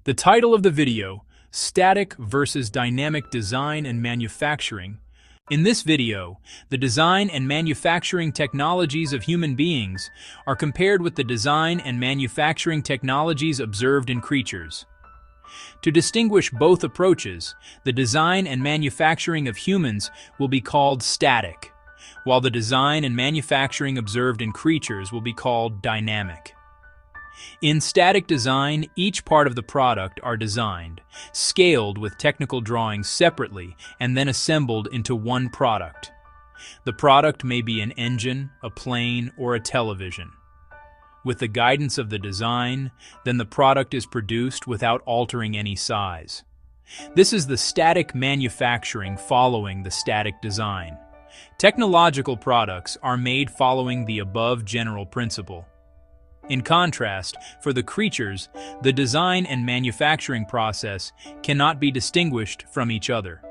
The title of the video, Static versus Dynamic Design and Manufacturing. In this video, the design and manufacturing technologies of human beings are compared with the design and manufacturing technologies observed in creatures. To distinguish both approaches, the design and manufacturing of humans will be called static, while the design and manufacturing observed in creatures will be called dynamic. In static design, each part of the product are designed, scaled with technical drawings separately, and then assembled into one product. The product may be an engine, a plane, or a television. With the guidance of the design, then the product is produced without altering any size. This is the static manufacturing following the static design. Technological products are made following the above general principle. In contrast, for the creatures, the design and manufacturing process cannot be distinguished from each other.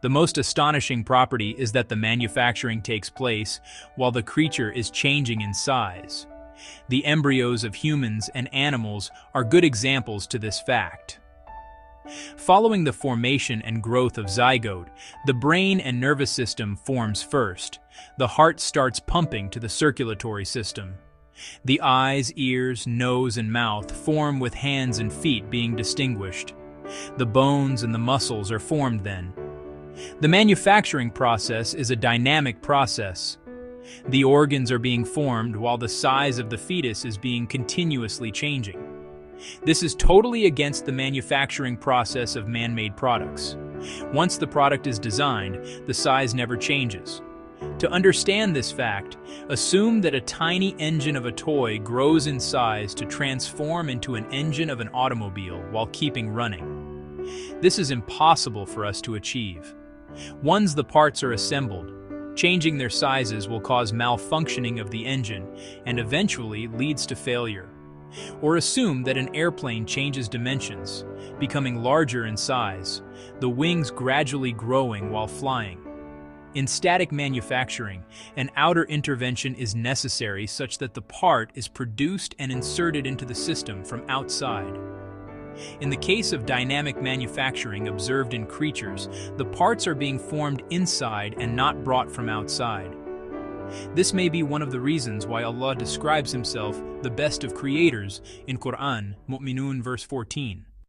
The most astonishing property is that the manufacturing takes place while the creature is changing in size. The embryos of humans and animals are good examples to this fact. Following the formation and growth of zygote, the brain and nervous system forms first. The heart starts pumping to the circulatory system. The eyes, ears, nose, and mouth form with hands and feet being distinguished. The bones and the muscles are formed then. The manufacturing process is a dynamic process. The organs are being formed while the size of the fetus is being continuously changing. This is totally against the manufacturing process of man-made products. Once the product is designed, the size never changes. To understand this fact, assume that a tiny engine of a toy grows in size to transform into an engine of an automobile while keeping running. This is impossible for us to achieve. Once the parts are assembled, changing their sizes will cause malfunctioning of the engine and eventually leads to failure. Or assume that an airplane changes dimensions, becoming larger in size, the wings gradually growing while flying. In static manufacturing, an outer intervention is necessary such that the part is produced and inserted into the system from outside. In the case of dynamic manufacturing observed in creatures, the parts are being formed inside and not brought from outside. This may be one of the reasons why Allah describes Himself the best of creators in Quran, Mu'minun verse 14.